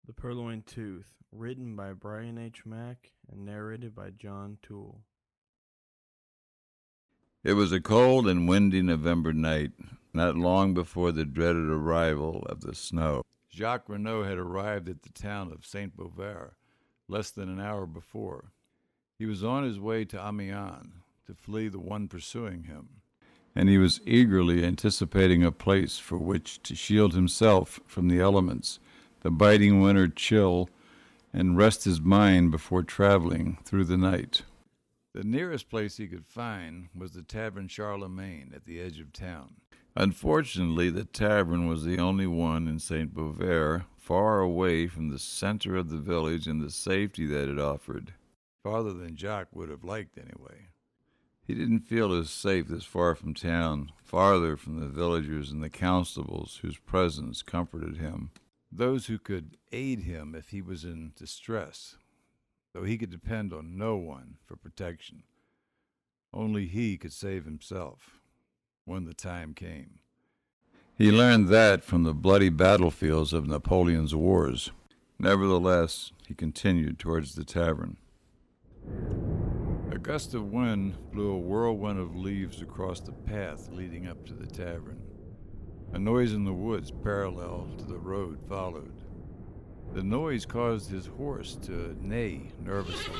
The Purloined Tooth, written by Brian Mack and narrated by Tuell. It was a cold and windy November night, not long before the dreaded arrival of the snow. Jacques Renaud had arrived at the town of Saint Beauvais less than an hour before. He was on his way to Amiens to flee the one pursuing him, and he was eagerly anticipating a place for which to shield himself from the elements, the biting winter chill, and rest his mind before traveling through the night. The nearest place he could find was the Tavern Charlemagne at the edge of town. Unfortunately, the tavern was the only one in Saint Beauvais, far away from the center of the village and the safety that it offered. Farther than Jacques would have liked, anyway. He didn't feel as safe this far from town, farther from the villagers and the constables whose presence comforted him, those who could aid him if he was in distress, though he could depend on no one for protection. Only he could save himself when the time came. He learned that from the bloody battlefields of Napoleon's wars. Nevertheless, he continued towards the tavern. A gust of wind blew a whirlwind of leaves across the path leading up to the tavern. A noise in the woods parallel to the road followed. The noise caused his horse to neigh nervously.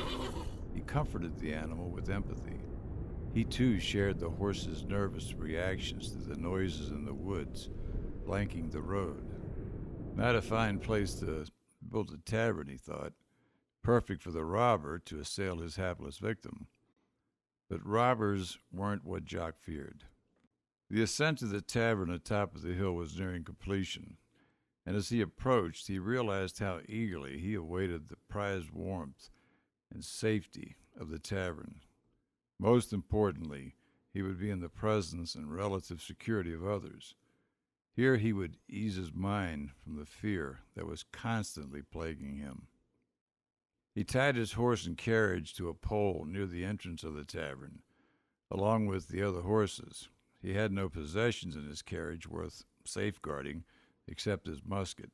He comforted the animal with empathy. He too shared the horse's nervous reactions to the noises in the woods, flanking the road. Not a fine place to build a tavern, he thought. Perfect for the robber to assail his hapless victim. But robbers weren't what Jacques feared. The ascent to the tavern atop of the hill was nearing completion, and as he approached, he realized how eagerly he awaited the prized warmth and safety of the tavern. Most importantly, he would be in the presence and relative security of others. Here he would ease his mind from the fear that was constantly plaguing him. He tied his horse and carriage to a pole near the entrance of the tavern, along with the other horses. He had no possessions in his carriage worth safeguarding except his musket,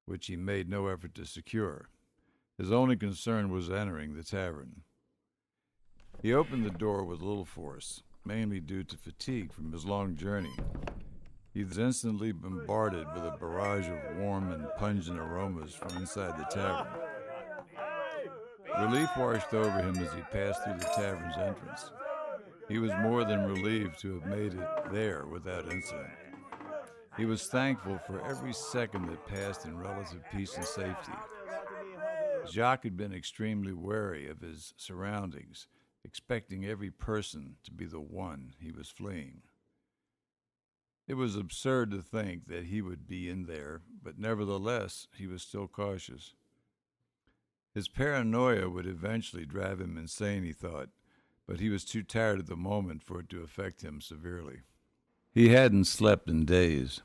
which he made no effort to secure. His only concern was entering the tavern. He opened the door with little force, mainly due to fatigue from his long journey. He was instantly bombarded with a barrage of warm and pungent aromas from inside the tavern. Relief washed over him as he passed through the tavern's entrance. He was more than relieved to have made it there without incident. He was thankful for every second that passed in relative peace and safety. Jacques had been extremely wary of his surroundings, expecting every person to be the one he was fleeing. It was absurd to think that he would be in there, but nevertheless, he was still cautious. His paranoia would eventually drive him insane, he thought, but he was too tired at the moment for it to affect him severely. He hadn't slept in days.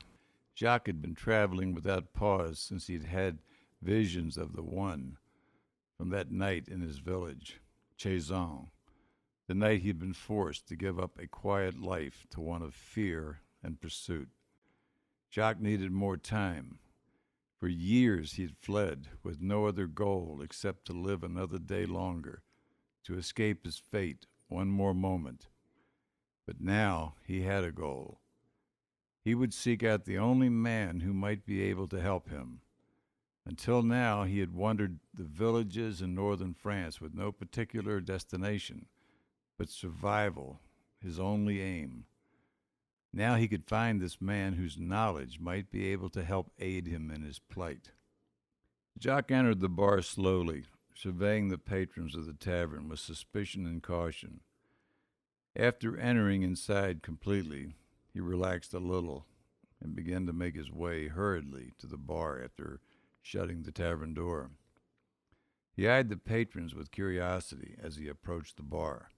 Jacques had been traveling without pause since he'd had visions of the one from that night in his village, Chaison, the night he'd been forced to give up a quiet life to one of fear and pursuit. Jacques needed more time. For years he'd fled with no other goal except to live another day longer, to escape his fate one more moment. But now he had a goal. He would seek out the only man who might be able to help him. Until now, he had wandered the villages in northern France with no particular destination, but survival, his only aim. Now he could find this man whose knowledge might be able to help aid him in his plight. Jacques entered the bar slowly, surveying the patrons of the tavern with suspicion and caution. After entering inside completely, he relaxed a little and began to make his way hurriedly to the bar after shutting the tavern door. He eyed the patrons with curiosity as he approached the bar.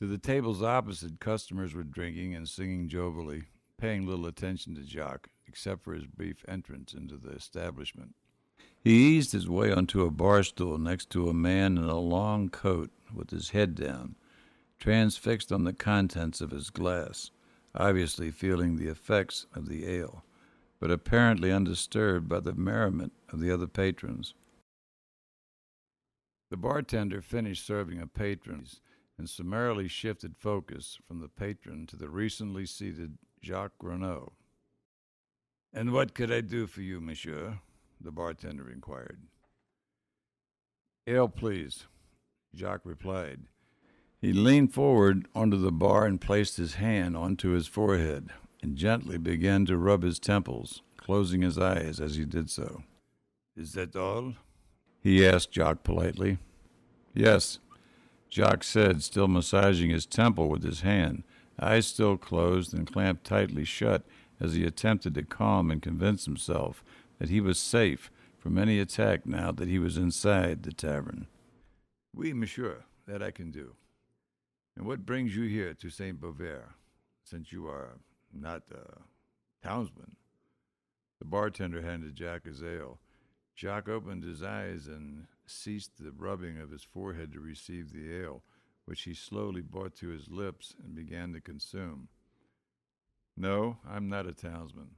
To the tables opposite, customers were drinking and singing jovially, paying little attention to Jacques, except for his brief entrance into the establishment. He eased his way onto a bar stool next to a man in a long coat with his head down, transfixed on the contents of his glass, obviously feeling the effects of the ale. but apparently undisturbed by the merriment of the other patrons. The bartender finished serving a patron and summarily shifted focus from the patron to the recently seated Jacques Renaud. "And what could I do for you, monsieur?" the bartender inquired. "Ale, please," Jacques replied. He leaned forward onto the bar and placed his hand onto his forehead and gently began to rub his temples, closing his eyes as he did so. "Is that all?" he asked Jacques politely. "Yes," Jacques said, still massaging his temple with his hand, eyes still closed and clamped tightly shut as he attempted to calm and convince himself that he was safe from any attack now that he was inside the tavern. "Oui, monsieur, that I can do. And what brings you here to Saint Beauvert, since you are not a townsman?" The bartender handed Jacques his ale. Jacques opened his eyes and ceased the rubbing of his forehead to receive the ale, which he slowly brought to his lips and began to consume. "No, I'm not a townsman.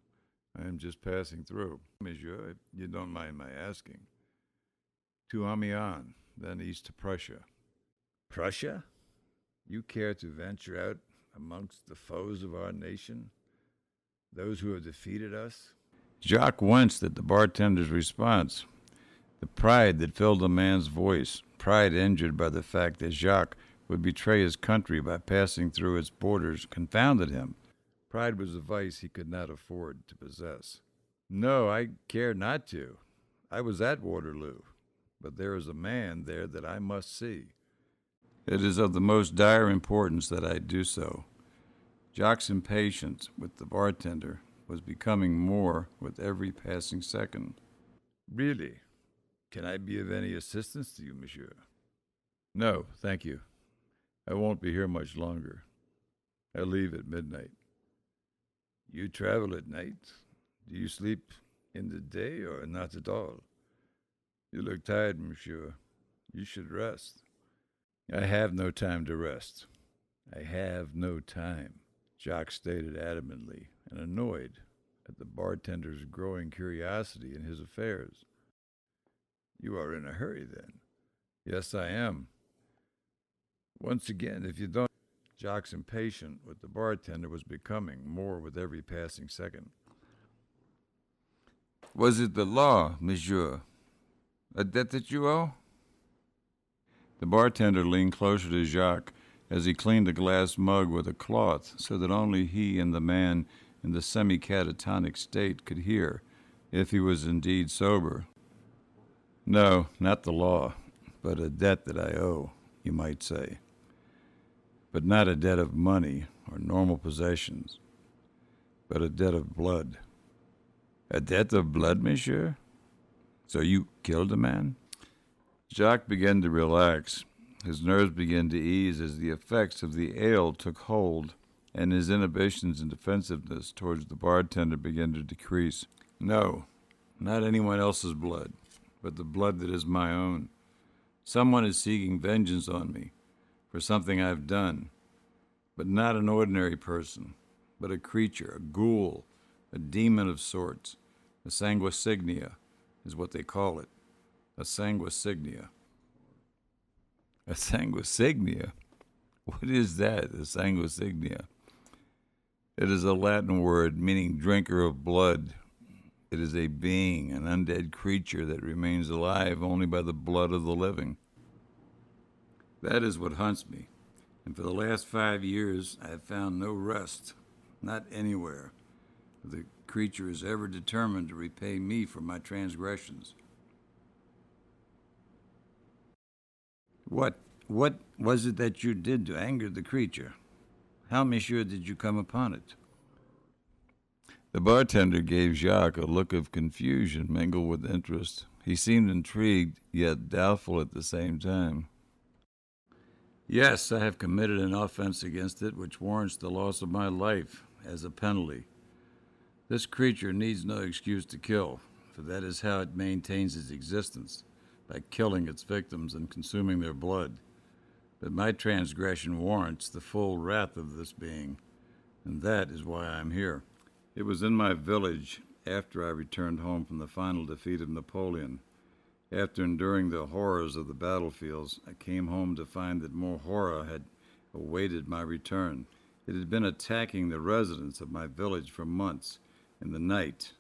I am just passing through, monsieur, if you don't mind my asking. To Amiens, then east to Prussia." "Prussia? You care to venture out amongst the foes of our nation, those who have defeated us?" Jacques winced at the bartender's response. The pride that filled the man's voice, pride injured by the fact that Jacques would betray his country by passing through its borders, confounded him. Pride was a vice he could not afford to possess. "No, I care not to. I was at Waterloo, but there is a man there that I must see. It is of the most dire importance that I do so." Jacques' impatience with the bartender was becoming more with every passing second. "Really? Can I be of any assistance to you, monsieur?" "No, thank you. I won't be here much longer. I leave at midnight." "You travel at night? Do you sleep in the day or not at all? You look tired, monsieur. You should rest." "I have no time to rest. I have no time," Jacques stated adamantly and annoyed at the bartender's growing curiosity in his affairs. "You are in a hurry, then?" "Yes, I am." "Once again, if you don't—" Jacques' impatient with the bartender was becoming more with every passing second. "Was it the law, monsieur? A debt that you owe?" The bartender leaned closer to Jacques as he cleaned a glass mug with a cloth so that only he and the man in the semi-catatonic state could hear, if he was indeed sober. "No, not the law, but a debt that I owe, you might say. But not a debt of money or normal possessions, but a debt of blood." "A debt of blood, monsieur? So you killed a man?" Jacques began to relax. His nerves began to ease as the effects of the ale took hold, and his inhibitions and defensiveness towards the bartender began to decrease. "No, not anyone else's blood, but the blood that is my own. Someone is seeking vengeance on me for something I've done, but not an ordinary person, but a creature, a ghoul, a demon of sorts. A sanguisgna is what they call it. A sanguisgna." "A sanguisgna? What is that, a sanguisgna?" "It is a Latin word meaning drinker of blood. It is a being, an undead creature that remains alive only by the blood of the living. That is what haunts me, and for the last 5 years I have found no rest, not anywhere. The creature is ever determined to repay me for my transgressions." What was it that you did to anger the creature? How, monsieur, did you come upon it?" The bartender gave Jacques a look of confusion mingled with interest. He seemed intrigued, yet doubtful at the same time. "Yes, I have committed an offense against it which warrants the loss of my life as a penalty. This creature needs no excuse to kill, for that is how it maintains its existence, by killing its victims and consuming their blood. But my transgression warrants the full wrath of this being, and that is why I am here. It was in my village, after I returned home from the final defeat of Napoleon. After enduring the horrors of the battlefields, I came home to find that more horror had awaited my return. It had been attacking the residents of my village for months, in the night,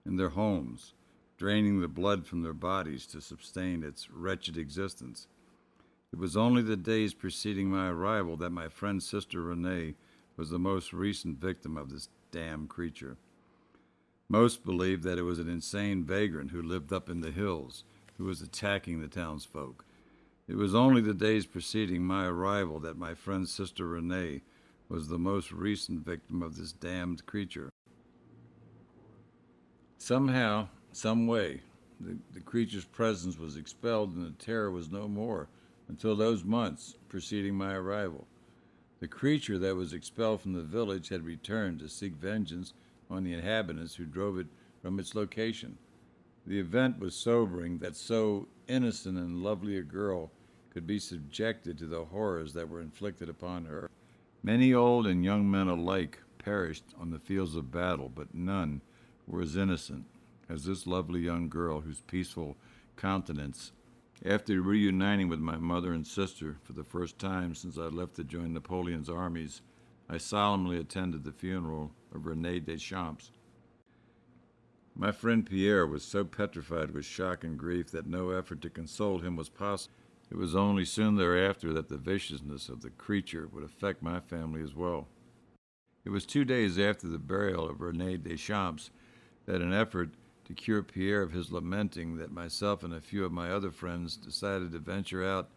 in their homes, draining the blood from their bodies to sustain its wretched existence. It was only the days preceding my arrival that my friend's sister Renee was the most recent victim of this damned creature. Most believed that it was an insane vagrant who lived up in the hills, who was attacking the townsfolk. It was only the days preceding my arrival that my friend's sister Renee was the most recent victim of this damned creature. Somehow, some way, the creature's presence was expelled and the terror was no more until those months preceding my arrival. The creature that was expelled from the village had returned to seek vengeance on the inhabitants who drove it from its location. The event was sobering that so innocent and lovely a girl could be subjected to the horrors that were inflicted upon her. Many old and young men alike perished on the fields of battle, but none were as innocent as this lovely young girl whose peaceful countenance, after reuniting with my mother and sister for the first time since I left to join Napoleon's armies, I solemnly attended the funeral of René Deschamps. My friend Pierre was so petrified with shock and grief that no effort to console him was possible. It was only soon thereafter that the viciousness of the creature would affect my family as well. It was 2 days after the burial of René Deschamps that an effort to cure Pierre of his lamenting that myself and a few of my other friends decided to venture out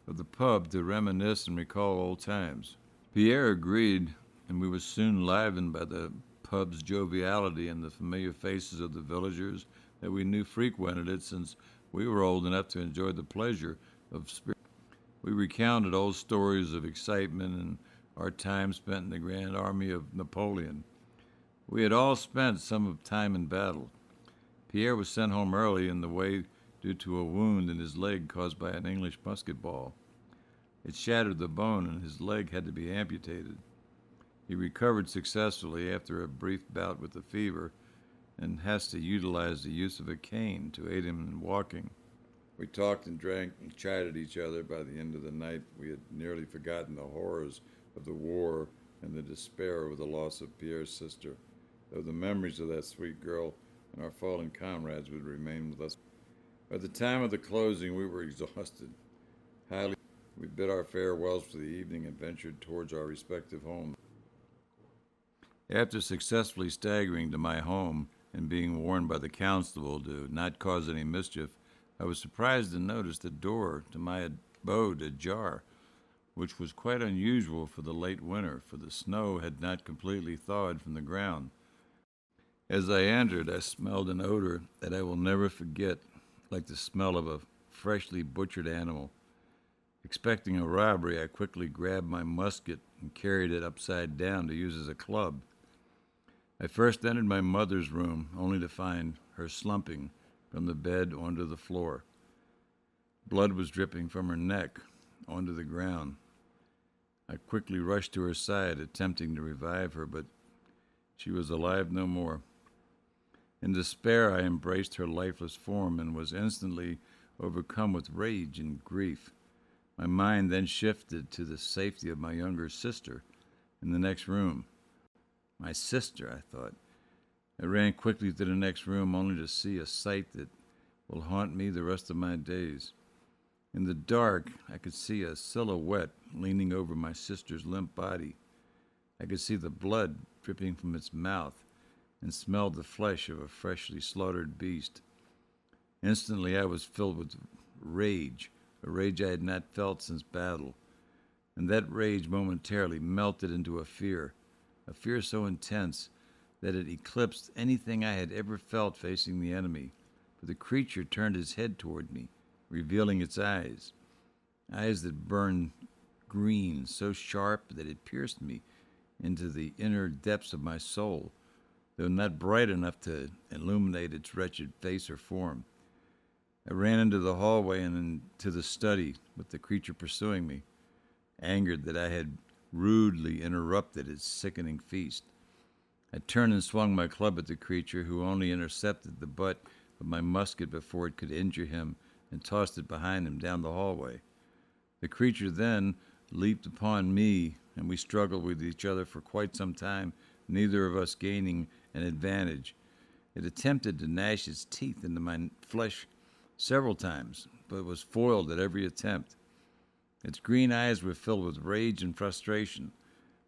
of the pub to reminisce and recall old times. Pierre agreed, and we were soon livened by the pub's joviality and the familiar faces of the villagers that we knew frequented it since we were old enough to enjoy the pleasure of spirit. We recounted old stories of excitement and our time spent in the grand army of Napoleon. We had all spent some time in battle. Pierre was sent home early in the way due to a wound in his leg caused by an English musket ball. It shattered the bone and his leg had to be amputated. He recovered successfully after a brief bout with the fever and has to utilize the use of a cane to aid him in walking. We talked and drank and chided each other. By the end of the night, we had nearly forgotten the horrors of the war and the despair over the loss of Pierre's sister, though the memories of that sweet girl and our fallen comrades would remain with us. By the time of the closing, we were exhausted. We bid our farewells for the evening and ventured towards our respective homes. After successfully staggering to my home and being warned by the constable to not cause any mischief, I was surprised to notice the door to my abode ajar, which was quite unusual for the late winter, for the snow had not completely thawed from the ground. As I entered, I smelled an odor that I will never forget, like the smell of a freshly butchered animal. Expecting a robbery, I quickly grabbed my musket and carried it upside down to use as a club. I first entered my mother's room, only to find her slumping from the bed onto the floor. Blood was dripping from her neck onto the ground. I quickly rushed to her side, attempting to revive her, but she was alive no more. In despair, I embraced her lifeless form and was instantly overcome with rage and grief. My mind then shifted to the safety of my younger sister in the next room. My sister, I thought. I ran quickly to the next room only to see a sight that will haunt me the rest of my days. In the dark, I could see a silhouette leaning over my sister's limp body. I could see the blood dripping from its mouth and smelled the flesh of a freshly slaughtered beast. Instantly, I was filled with rage, a rage I had not felt since battle, and that rage momentarily melted into a fear so intense that it eclipsed anything I had ever felt facing the enemy, for the creature turned its head toward me, revealing its eyes that burned green, so sharp that it pierced me into the inner depths of my soul, though not bright enough to illuminate its wretched face or form. I ran into the hallway and into the study with the creature pursuing me, angered that I had rudely interrupted its sickening feast. I turned and swung my club at the creature, who only intercepted the butt of my musket before it could injure him, and tossed it behind him down the hallway. The creature then leaped upon me, and we struggled with each other for quite some time, neither of us gaining an advantage. It attempted to gnash its teeth into my flesh several times, but was foiled at every attempt. Its green eyes were filled with rage and frustration.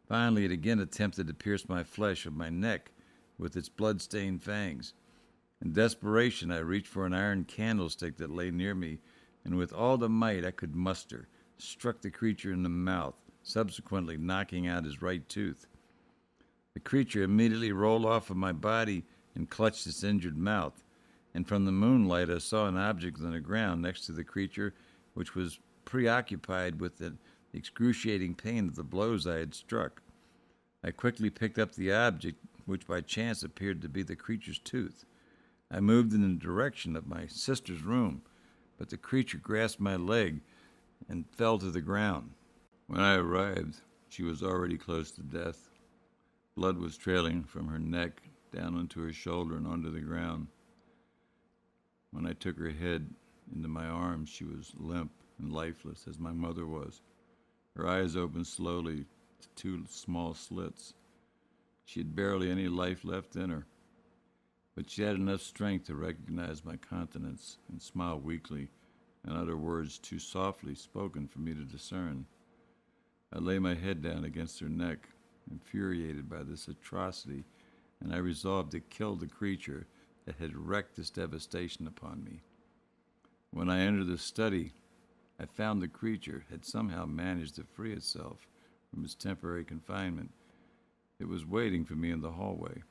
Finally, it again attempted to pierce my flesh of my neck with its blood-stained fangs. In desperation, I reached for an iron candlestick that lay near me, and with all the might I could muster, struck the creature in the mouth, subsequently knocking out his right tooth. The creature immediately rolled off of my body and clutched its injured mouth, and from the moonlight I saw an object on the ground next to the creature, which was preoccupied with the excruciating pain of the blows I had struck. I quickly picked up the object, which by chance appeared to be the creature's tooth. I moved in the direction of my sister's room, but the creature grasped my leg and fell to the ground. When I arrived, she was already close to death. Blood was trailing from her neck down onto her shoulder and onto the ground. When I took her head into my arms, she was limp and lifeless, as my mother was. Her eyes opened slowly to two small slits. She had barely any life left in her, but she had enough strength to recognize my countenance and smile weakly, and utter words too softly spoken for me to discern. I lay my head down against her neck, infuriated by this atrocity, and I resolved to kill the creature that had wreaked this devastation upon me. When I entered the study, I found the creature had somehow managed to free itself from its temporary confinement. It was waiting for me in the hallway.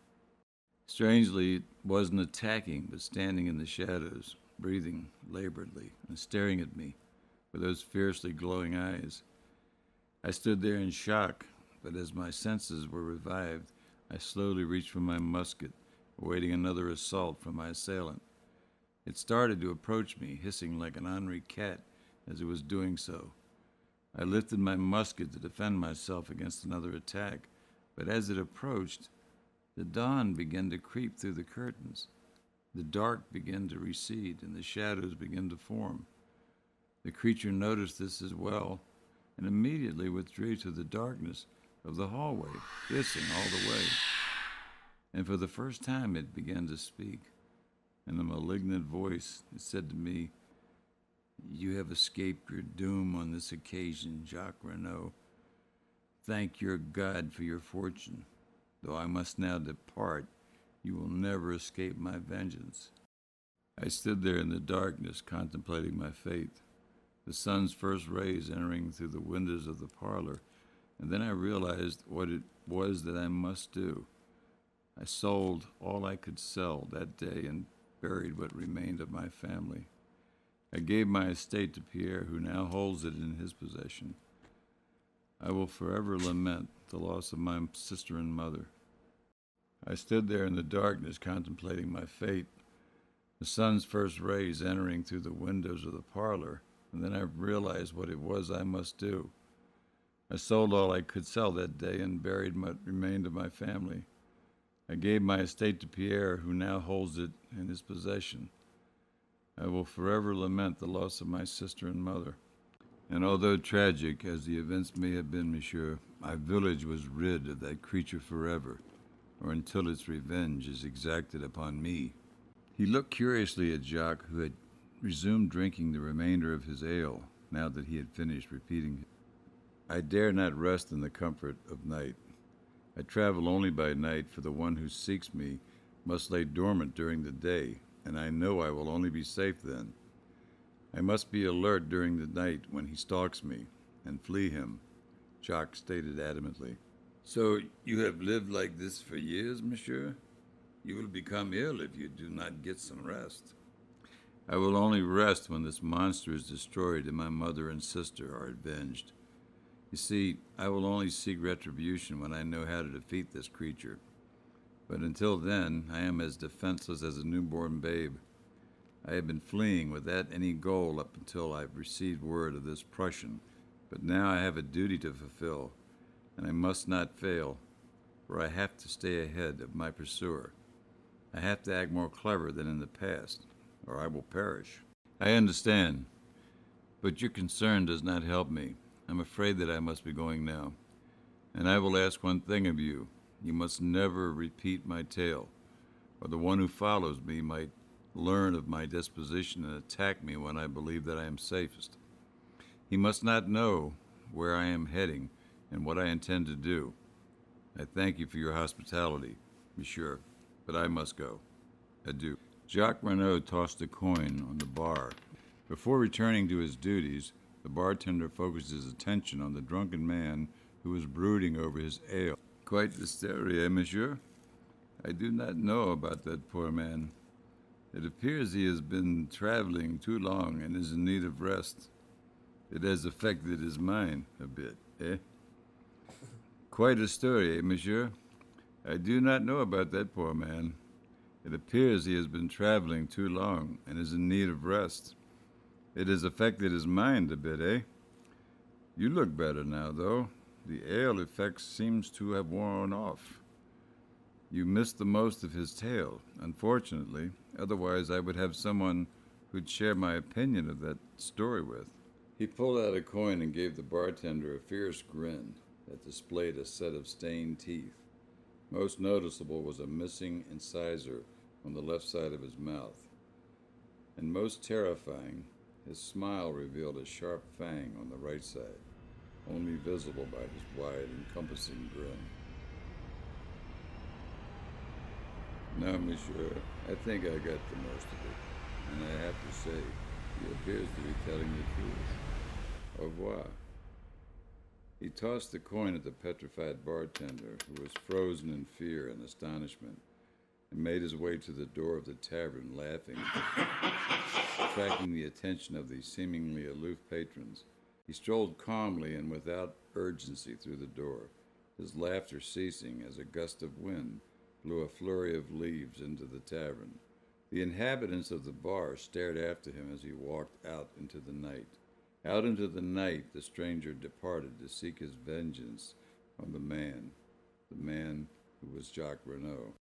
Strangely, it wasn't attacking, but standing in the shadows, breathing laboredly and staring at me with those fiercely glowing eyes. I stood there in shock, but as my senses were revived, I slowly reached for my musket, awaiting another assault from my assailant. It started to approach me, hissing like an ornery cat as it was doing so. I lifted my musket to defend myself against another attack, but as it approached, the dawn began to creep through the curtains. The dark began to recede, and the shadows began to form. The creature noticed this as well, and immediately withdrew to the darkness of the hallway, hissing all the way. And for the first time it began to speak. In a malignant voice, it said to me, "You have escaped your doom on this occasion, Jacques Renaud. Thank your God for your fortune. Though I must now depart, you will never escape my vengeance." I stood there in the darkness, contemplating my fate, the sun's first rays entering through the windows of the parlor, and then I realized what it was that I must do. I sold all I could sell that day and buried what remained of my family. I gave my estate to Pierre, who now holds it in his possession. I will forever lament the loss of my sister and mother. I stood there in the darkness, contemplating my fate, the sun's first rays entering through the windows of the parlor, and then I realized what it was I must do. I sold all I could sell that day and buried what remained of my family. I gave my estate to Pierre, who now holds it in his possession. I will forever lament the loss of my sister and mother. And although tragic as the events may have been, monsieur, my village was rid of that creature forever, or until its revenge is exacted upon me. He looked curiously at Jacques, who had resumed drinking the remainder of his ale, now that he had finished repeating it. I dare not rest in the comfort of night. I travel only by night, for the one who seeks me must lay dormant during the day, and I know I will only be safe then. I must be alert during the night when he stalks me, and flee him, Jacques stated adamantly. So you have lived like this for years, monsieur? You will become ill if you do not get some rest. I will only rest when this monster is destroyed and my mother and sister are avenged. You see, I will only seek retribution when I know how to defeat this creature. But until then, I am as defenseless as a newborn babe. I have been fleeing without any goal up until I've received word of this Prussian, but now I have a duty to fulfill, and I must not fail. for I have to stay ahead of my pursuer. I have to act more clever than in the past, or I will perish. I understand, but your concern does not help me. I'm afraid that I must be going now. And I will ask one thing of you. You must never repeat my tale, or the one who follows me might learn of my disposition and attack me when I believe that I am safest. He must not know where I am heading and what I intend to do. I thank you for your hospitality, monsieur, but I must go. Adieu. Jacques Renaud tossed a coin on the bar. Before returning to his duties, the bartender focused his attention on the drunken man who was brooding over his ale. Quite the story, monsieur? I do not know about that poor man. It appears he has been traveling too long and is in need of rest. It has affected his mind a bit, eh? Quite a story, monsieur? I do not know about that poor man. It appears he has been traveling too long and is in need of rest. It has affected his mind a bit, eh? You look better now, though. The ale effect seems to have worn off. You missed the most of his tale, unfortunately. Otherwise, I would have someone who'd share my opinion of that story with. He pulled out a coin and gave the bartender a fierce grin that displayed a set of stained teeth. Most noticeable was a missing incisor on the left side of his mouth. And most terrifying, his smile revealed a sharp fang on the right side, only visible by his wide, encompassing grin. Now, monsieur, I think I got the most of it, and I have to say, he appears to be telling the truth. Au revoir. He tossed the coin at the petrified bartender, who was frozen in fear and astonishment, and made his way to the door of the tavern, laughing, attracting the attention of the seemingly aloof patrons. He strolled calmly and without urgency through the door, his laughter ceasing as a gust of wind blew a flurry of leaves into the tavern. The inhabitants of the bar stared after him as he walked out into the night. Out into the night the stranger departed to seek his vengeance on the man who was Jacques Renaud.